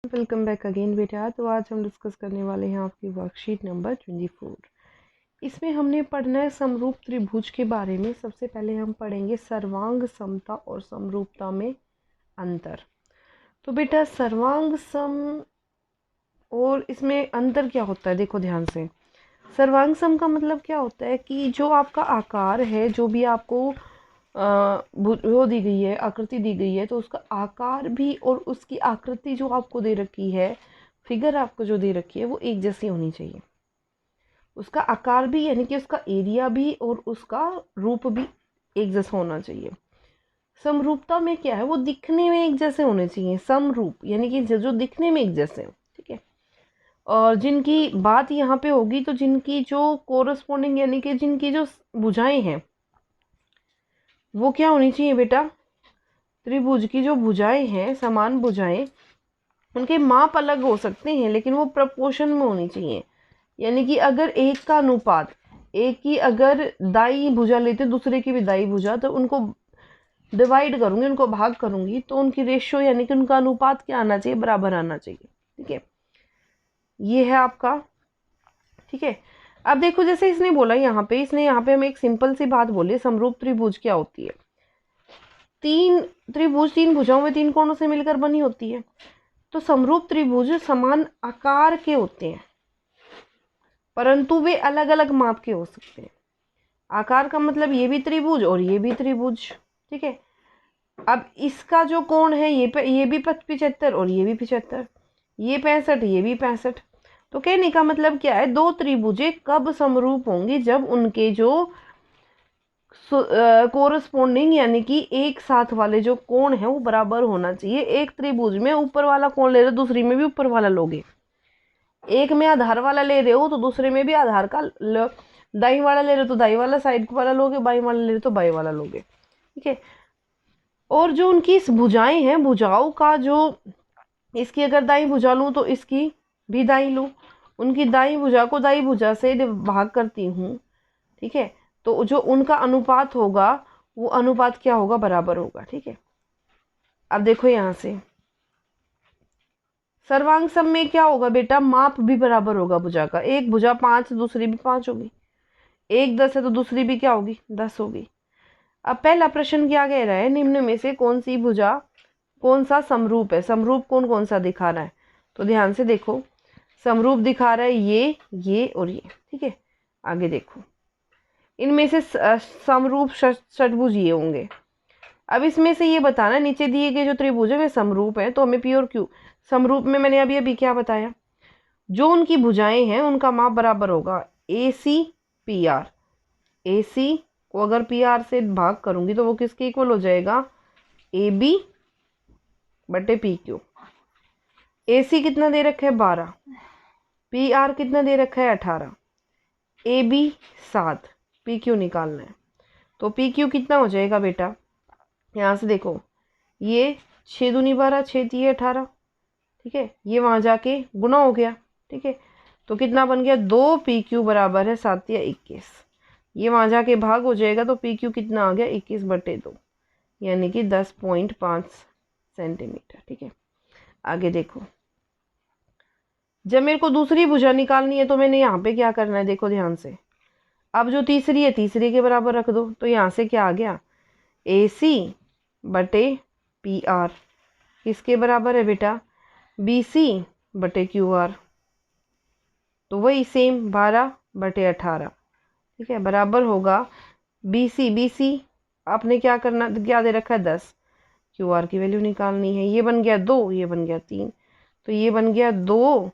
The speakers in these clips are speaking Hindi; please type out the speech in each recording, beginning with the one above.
वेलकम बैक अगेन बेटा। तो आज हम डिस्कस करने वाले हैं आपकी वर्कशीट नंबर 24। इसमें हमने पढ़ना है समरूप त्रिभुज के बारे में। सबसे पहले हम पढ़ेंगे सर्वांग समता और समरूपता में अंतर। तो बेटा सर्वांग सम और इसमें अंतर क्या होता है, देखो ध्यान से। सर्वांग सम का मतलब क्या होता है कि जो आपका आकार है, जो भी आपको वो दी गई है, आकृति दी गई है, तो उसका आकार भी और उसकी आकृति जो आपको दे रखी है, फिगर आपको जो दे रखी है, वो एक जैसी होनी चाहिए। उसका आकार भी यानी कि उसका एरिया भी और उसका रूप भी एक जैसा होना चाहिए। समरूपता में क्या है, वो दिखने में एक जैसे होने चाहिए। समरूप यानी कि जो दिखने में एक जैसे हो, ठीक है। और जिनकी बात यहाँ पे होगी, तो जिनकी जो कोरस्पोंडिंग यानी कि जिनकी जो भुजाएं हैं, वो क्या होनी चाहिए बेटा, त्रिभुज की जो भुजाएं हैं, समान भुजाएं, उनके माप अलग हो सकते हैं लेकिन वो प्रपोर्शन में होनी चाहिए। यानी कि अगर एक का अनुपात, एक की अगर दाई भुजा लेते दूसरे की भी दाई भुजा, तो उनको डिवाइड करूंगी, उनको भाग करूंगी, तो उनकी रेशियो यानी कि उनका अनुपात क्या आना चाहिए, बराबर आना चाहिए। ठीक है, ये है आपका। ठीक है, अब देखो जैसे इसने बोला इसने यहाँ पे हमें एक सिंपल सी बात बोली, समरूप त्रिभुज क्या होती है। तीन त्रिभुज तीन भुजाओं में तीन कोणों से मिलकर बनी होती है। तो समरूप त्रिभुज समान आकार के होते हैं, परंतु वे अलग अलग माप के हो सकते हैं। आकार का मतलब ये भी त्रिभुज और ये भी त्रिभुज। ठीक है, अब इसका जो कोण है, ये भी 75 और ये भी 75, ये 65, ये भी 65। तो कहने का मतलब क्या है, दो त्रिभुजें कब समरूप होंगी, जब उनके जो कोरस्पोंडिंग यानी कि एक साथ वाले जो कोण है वो बराबर होना चाहिए। एक त्रिभुज में ऊपर वाला कोण ले रहे हो, दूसरी में भी ऊपर वाला लोगे। एक में आधार वाला ले रहे हो तो दूसरे में भी आधार का दाई वाला ले रहे हो तो दाई वाला साइड वाला लोगे, बाई वाला ले रहे हो तो बाई वाला लोगे। ठीक है, और जो उनकी भुजाएं हैं, भुजाओं का जो, इसकी अगर दाई भुजा लूँ तो इसकी भी दाई लूँ, उनकी दाई भुजा को दाई भुजा से भाग करती हूँ। ठीक है, तो जो उनका अनुपात होगा, वो अनुपात क्या होगा, बराबर होगा। ठीक है, अब देखो यहाँ से सर्वांग सम में क्या होगा बेटा, माप भी बराबर होगा भुजा का। एक भुजा 5, दूसरी भी 5 होगी। एक 10 है तो दूसरी भी क्या होगी, 10 होगी। अब पहला प्रश्न क्या कह रहा है, निम्न में से कौन सी भुजा, कौन सा समरूप है। समरूप कौन कौन सा दिखा रहा है, तो ध्यान से देखो। समरूप दिखा रहा है ये और ये। ठीक है, आगे देखो, इनमें से समरूप षटभुज ये होंगे। अब इसमें से ये बताना, नीचे दिए गए जो त्रिभुज है वे समरूप है, तो हमें पी और क्यू। समरूप में मैंने अभी अभी क्या बताया, जो उनकी भुजाएं हैं उनका माप बराबर होगा ए सी पी आर। ए सी को अगर पी आर से भाग करूंगी तो वो किसके इक्वल हो जाएगा, ए बी बटे पी क्यू। ए सी कितना दे रखा है, 12। पी आर कितना दे रखा है, 18। ए बी 7, पी क्यू निकालना है। तो पी क्यू कितना हो जाएगा बेटा, यहाँ से देखो, ये 6 दूनी 12, 6 दिए 18। ठीक है, ये वहाँ जाके गुना हो गया। ठीक है, तो कितना बन गया, 2 पी क्यू बराबर है 7 या 21। ये वहाँ जाके भाग हो जाएगा, तो पी क्यू कितना आ गया, 21/2, यानी कि 10.5 सेंटीमीटर। ठीक है, आगे देखो, जब मेरे को दूसरी भुजा निकालनी है तो मैंने यहाँ पे क्या करना है, देखो ध्यान से। अब जो तीसरी है, तीसरी के बराबर रख दो, तो यहाँ से क्या आ गया, ए सी बटे पी आर किसके बराबर है बेटा, बी सी बटे क्यू आर। तो वही सेम 12/18। ठीक है, बराबर होगा बी सी आपने क्या करना, क्या दे रखा है, 10। क्यू आर की वैल्यू निकालनी है। ये बन गया 2, ये बन गया 3, तो ये बन गया 2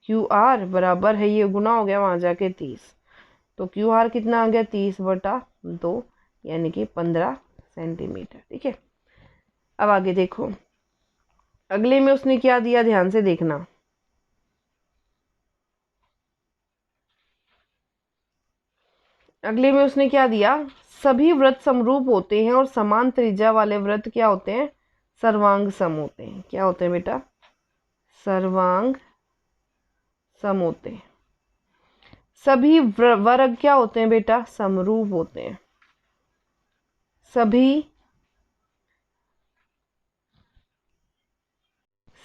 क्यू आर बराबर है, ये गुना हो गया वहाँ जाके 30। तो क्यू आर कितना आ गया, 30/2, यानी कि 15 सेंटीमीटर। ठीक है, अब आगे देखो, अगले में उसने क्या दिया, ध्यान से देखना। अगले में उसने क्या दिया, सभी वृत्त समरूप होते हैं और समान त्रिज्या वाले वृत्त क्या होते हैं, सर्वांग सम होते हैं। क्या होते हैं बेटा, सर्वांग सम होते हैं। सभी वर्ग क्या होते हैं बेटा, समरूप होते हैं। सभी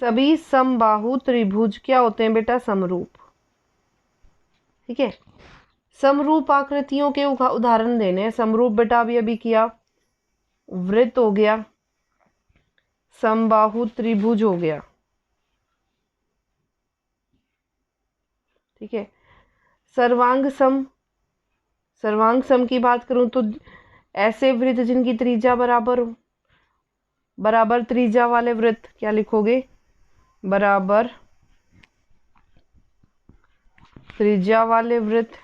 सभी समबाहु त्रिभुज क्या होते हैं बेटा? समरूप। ठीक है, समरूप आकृतियों के उदाहरण देने हैं। समरूप बेटा अभी अभी किया, वृत्त हो गया, समबाहु त्रिभुज हो गया। ठीक है, सर्वांग सम, सर्वांग सम की बात करूं तो ऐसे वृत्त जिनकी त्रिज्या बराबर हो, बराबर त्रिज्या वाले वृत्त क्या लिखोगे? बराबर त्रिज्या वाले वृत्त,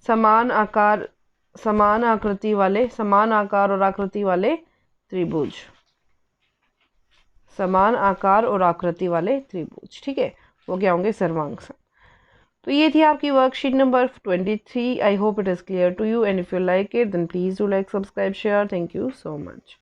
समान आकार, समान आकृति वाले, समान आकार और आकृति वाले त्रिभुज, समान आकार और आकृति वाले त्रिभुज। ठीक है, वो क्या होंगे? सर्वांग सम। तो ये थी आपकी worksheet number 23। I hope it is clear to you, and if you like it then please do like, subscribe, share. Thank you so much.